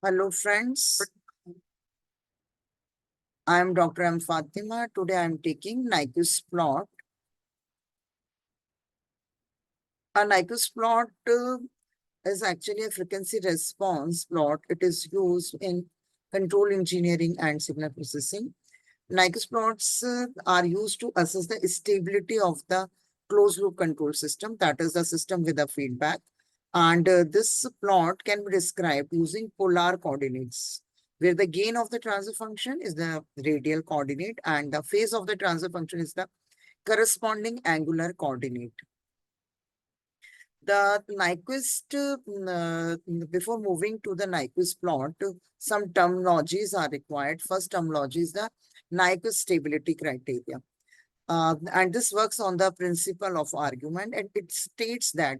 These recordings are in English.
Hello friends, I am Dr. M. Fatima. Today I am taking nyquist plot. A nyquist plot is actually a frequency response plot. It is used in control engineering and signal processing. Nyquist plots are used to assess the stability of the closed loop control system, that is the system with a feedback. And this plot can be described using polar coordinates, where the gain of the transfer function is the radial coordinate and the phase of the transfer function is the corresponding angular coordinate. The Nyquist, before moving to the Nyquist plot, some terminologies are required. First terminology is the Nyquist stability criteria. And this works on the principle of argument, and it states that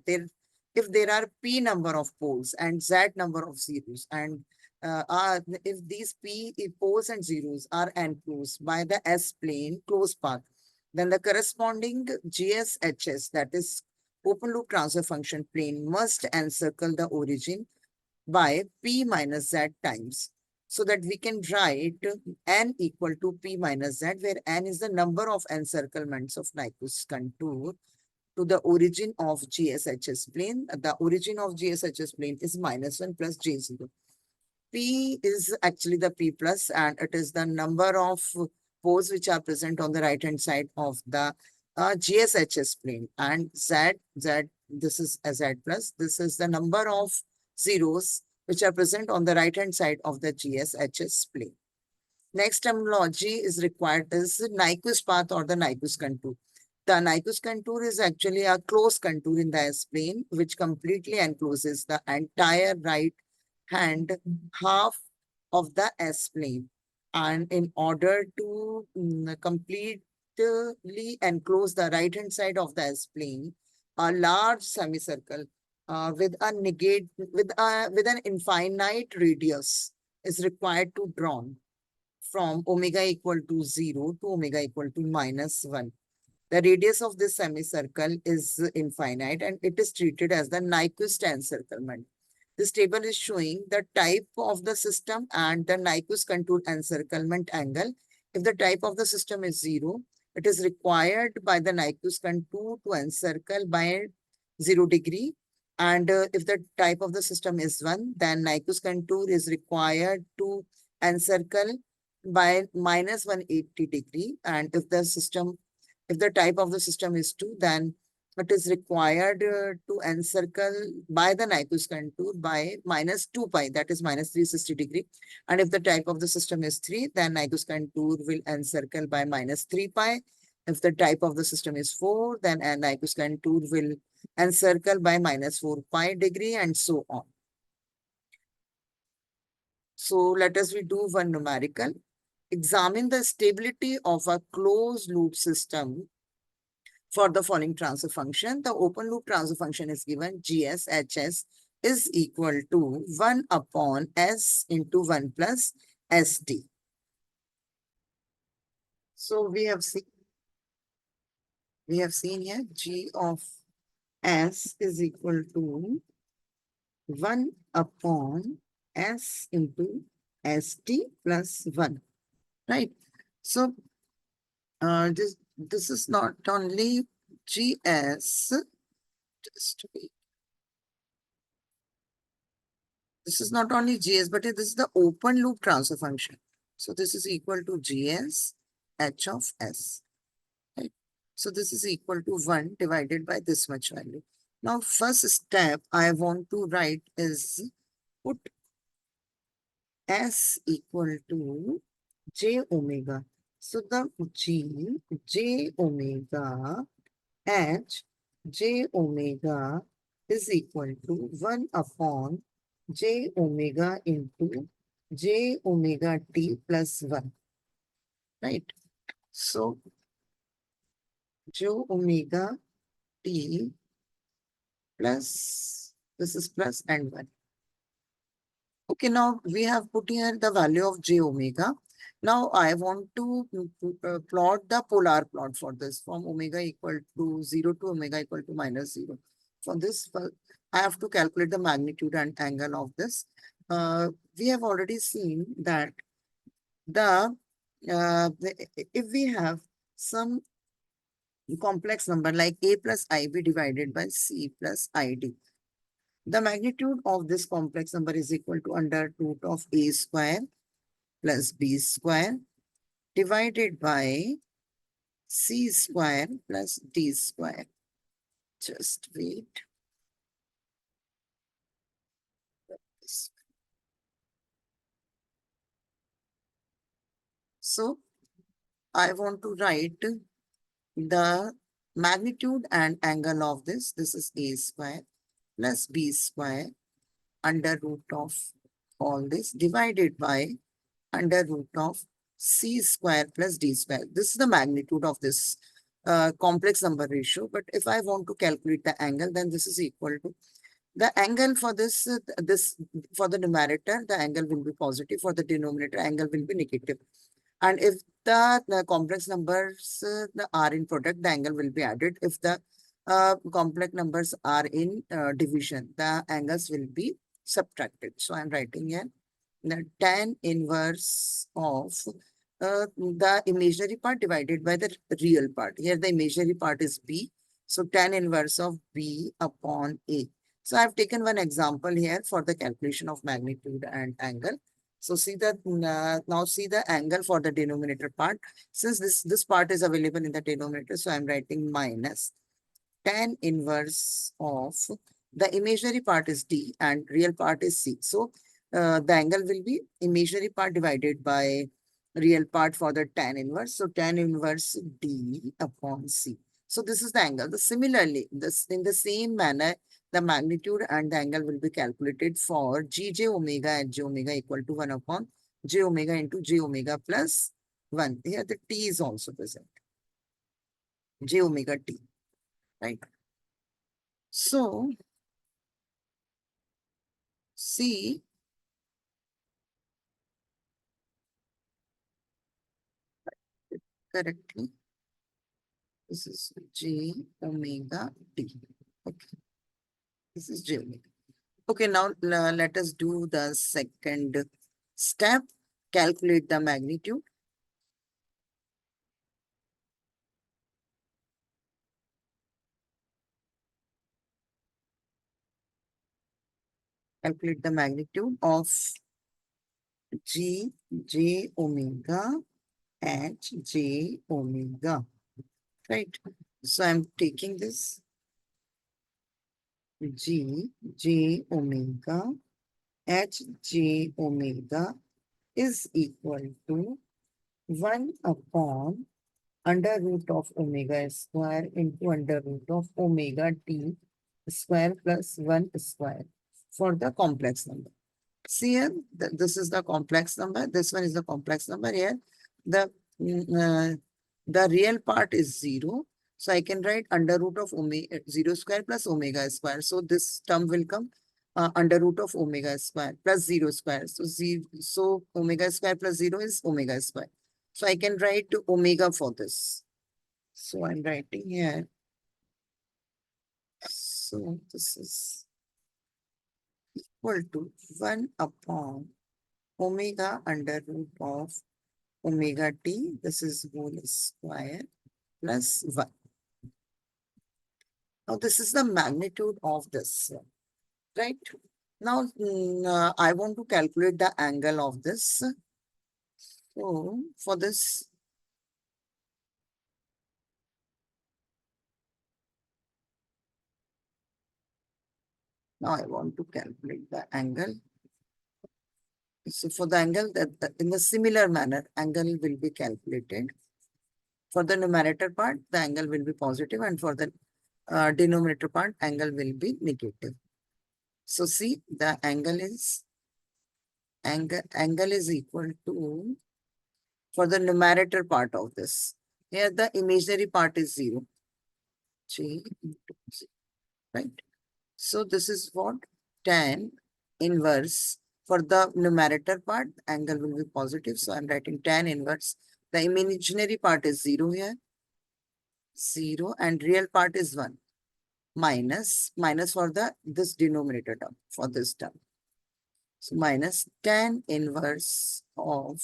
if there are p number of poles and z number of zeros, and if these p poles and zeros are enclosed by the S-plane closed path, then the corresponding GSHS, that is open loop transfer function plane, must encircle the origin by p minus z times, so that we can write n equal to p minus z, where n is the number of encirclements of Nyquist contour to the origin of GSHS plane. The origin of GSHS plane is -1 plus J0. P is actually the P plus, and it is the number of poles which are present on the right hand side of the GSHS plane. And Z, this is a Z plus. This is the number of zeros which are present on the right hand side of the GSHS plane. Next terminology is required is Nyquist path or the Nyquist contour. The Nyquist contour is actually a closed contour in the S-plane, which completely encloses the entire right hand half of the S-plane. And in order to completely enclose the right-hand side of the S-plane, a large semicircle with an infinite radius is required to drawn from omega equal to 0 to omega equal to -1. The radius of this semicircle is infinite and it is treated as the Nyquist encirclement. This table is showing the type of the system and the Nyquist contour encirclement angle. If the type of the system is 0, it is required by the Nyquist contour to encircle by 0 degree. And if the type of the system is 1, then Nyquist contour is required to encircle by -180 degree. And if the type of the system is 2, then it is required to encircle by the Nyquist contour by -2 pi, that is -360 degree. And if the type of the system is 3, then Nyquist contour will encircle by -3 pi. If the type of the system is 4, then a Nyquist contour will encircle by -4 pi degree, and so on. So let us we do one numerical. Examine the stability of a closed loop system for the following transfer function. The open loop transfer function is given GSHS is equal to 1 upon S into 1 plus SD. So we have seen here G of S is equal to 1 upon S into SD plus 1, right? So this is not only GS, just wait. This is not only GS, but this is the open loop transfer function. So this is equal to GS H of S, right? So this is equal to 1 divided by this much value. Now, first step I want to write is put S equal to J omega. So the J omega H J omega is equal to 1 upon J omega into J omega T plus 1, right? So J omega T plus, this is plus and 1. Okay, now we have put here the value of J omega. Now I want to plot the polar plot for this from omega equal to 0 to omega equal to -0. For this, I have to calculate the magnitude and angle of this. we have already seen that if we have some complex number like a plus ib divided by c plus id, the magnitude of this complex number is equal to under root of a square plus b square divided by c square plus d square. Just wait. So I want to write the magnitude and angle of this. This is a square plus b square under root of all this divided by under root of c square plus d square. This is the magnitude of this complex number ratio. But if I want to calculate the angle, then this is equal to the angle for this for the numerator, the angle will be positive. For the denominator, angle will be negative. And if the complex numbers are in product, the angle will be added. If the complex numbers are in division, the angles will be subtracted. So I'm writing here the tan inverse of the imaginary part divided by the real part. Here the imaginary part is B. So tan inverse of B upon A. So I've taken one example here for the calculation of magnitude and angle. So see that now see the angle for the denominator part. Since this part is available in the denominator, so I'm writing minus tan inverse of the imaginary part is D and real part is C. So the angle will be imaginary part divided by real part for the tan inverse. So tan inverse D upon C. So this is the angle. Similarly, this in the same manner, the magnitude and the angle will be calculated for Gj omega and j omega equal to 1 upon j omega into j omega plus 1. Here the T is also present. J omega T, right? So see correctly. This is j omega t. Okay, this is j omega. Okay, now let us do the second step. Calculate the magnitude. Calculate the magnitude of j omega h j omega. Right. So I'm taking this j omega h j omega is equal to 1 upon under root of omega square into under root of omega t square plus 1 square for the complex number. See here, this is the complex number. This one is the complex number here. The, mm, uh, the real part is 0. So I can write under root of omega 0 square plus omega square. So this term will come under root of omega square plus 0 square. So omega square plus 0 is omega square. So I can write omega for this. So I'm writing here. So this is equal to 1 upon omega under root of omega t. This is whole square plus 1. Now this is the magnitude of this, right? Now I want to calculate the angle of this. So for this, now I want to calculate the angle. So for the angle, in a similar manner, angle will be calculated. For the numerator part, the angle will be positive, and for the denominator part, angle will be negative. So see, the angle is equal to, for the numerator part of this. Here the imaginary part is 0. J into 0, right? So this is what? Tan inverse. For the numerator part, angle will be positive. So I'm writing tan inverse. The imaginary part is 0 here. 0 and real part is 1. Minus for the this denominator term, for this term. So minus tan inverse of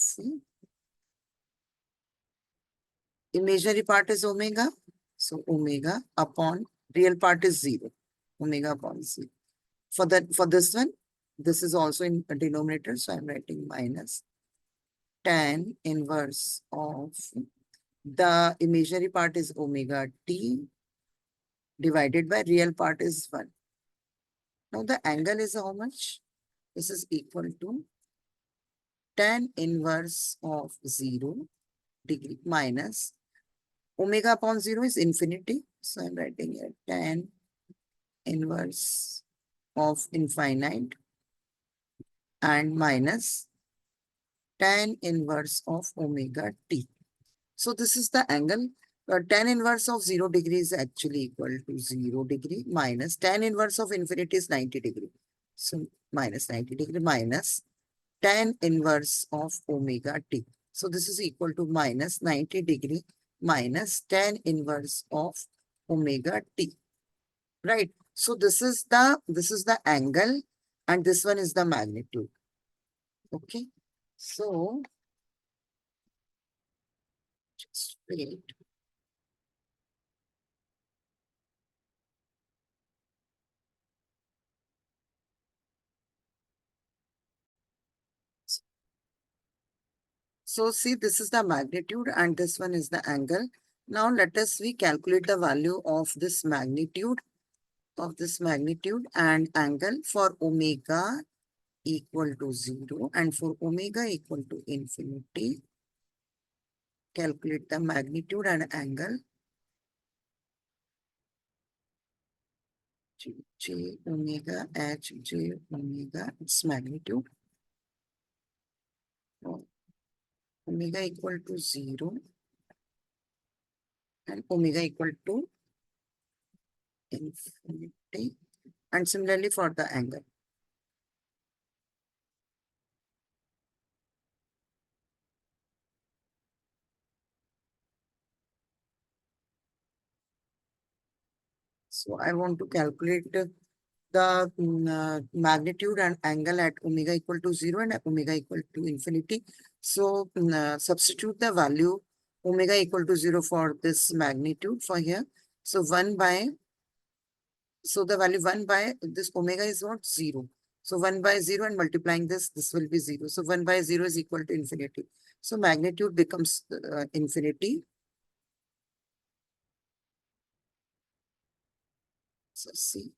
imaginary part is omega. So omega upon real part is 0. Omega upon 0. For this one, this is also in a denominator. So I'm writing minus tan inverse of the imaginary part is omega t divided by real part is 1. Now the angle is how much? This is equal to tan inverse of 0 degree minus omega upon 0 is infinity. So I'm writing here tan inverse of infinite and minus tan inverse of omega t. So this is the angle. Tan inverse of 0 degree is actually equal to 0 degree minus tan inverse of infinity is 90 degree. So minus 90 degree minus tan inverse of omega t. So this is equal to minus 90 degree minus tan inverse of omega t. Right. So this is the angle and this one is the magnitude. Okay. So just wait. So see, this is the magnitude and this one is the angle. Now let us we calculate the value of this magnitude and angle for omega equal to 0 and for omega equal to infinity. Calculate the magnitude and angle. J omega h j omega its magnitude. Omega equal to 0 and omega equal to infinity and similarly for the angle. So I want to calculate the magnitude and angle at omega equal to 0 and omega equal to infinity. So substitute the value omega equal to 0 for this magnitude for here. So 1 by, so the value 1 by this omega is what? 0. So 1 by 0 and multiplying this will be 0. So 1 by 0 is equal to infinity. So magnitude becomes infinity. So see.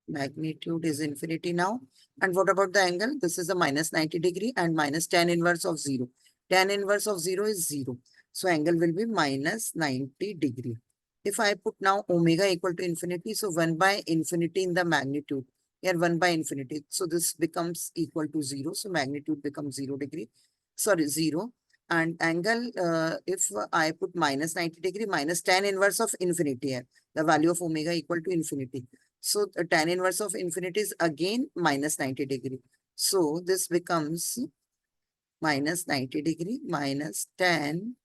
Magnitude is infinity now. And what about the angle? This is a minus 90 degree and minus tan inverse of 0. Tan inverse of 0 is 0. So angle will be minus 90 degree. If I put now omega equal to infinity, so 1 by infinity in the magnitude. Here 1 by infinity. So this becomes equal to 0. So magnitude becomes 0 degree. Sorry, 0. And angle, if I put minus 90 degree minus tan inverse of infinity here. The value of omega equal to infinity. So the tan inverse of infinity is again minus 90 degree. So this becomes minus 90 degree minus tan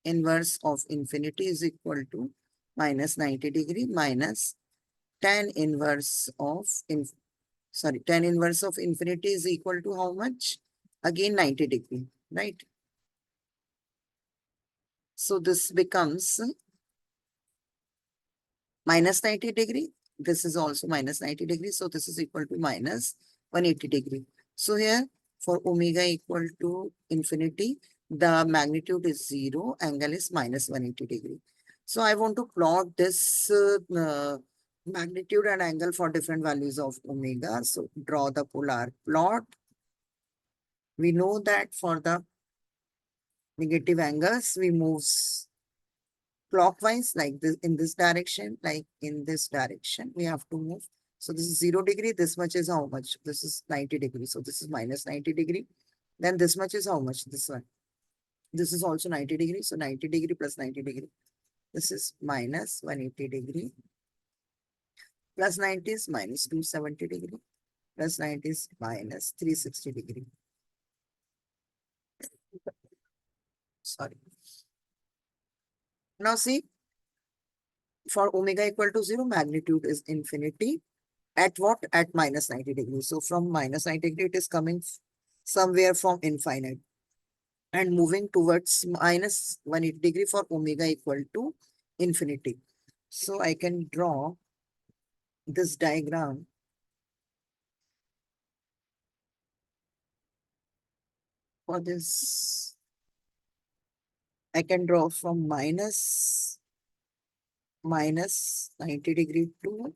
inverse of infinity is equal to minus 90 degree minus tan inverse of tan inverse of infinity is equal to how much? Again 90 degree, right? So this becomes minus 90 degree. This is also minus 90 degree. So this is equal to minus 180 degree. So here for omega equal to infinity, the magnitude is 0, angle is minus 180 degree. So I want to plot this magnitude and angle for different values of omega. So draw the polar plot. We know that for the negative angles, we move clockwise like this in this direction, like in this direction, we have to move. So this is 0 degree. This much is how much? This is 90 degree. So this is minus 90 degree. Then this much is how much? This one. This is also 90 degree. So 90 degree plus 90 degree. This is minus 180 degree. Plus 90 is minus 270 degree. Plus 90 is minus 360 degree. Sorry. Now see, for omega equal to 0, magnitude is infinity. At what? At minus 90 degrees. So from minus 90 degree, it is coming somewhere from infinite and moving towards minus 180 degree for omega equal to infinity. So I can draw this diagram for this. I can draw from minus 90 degree to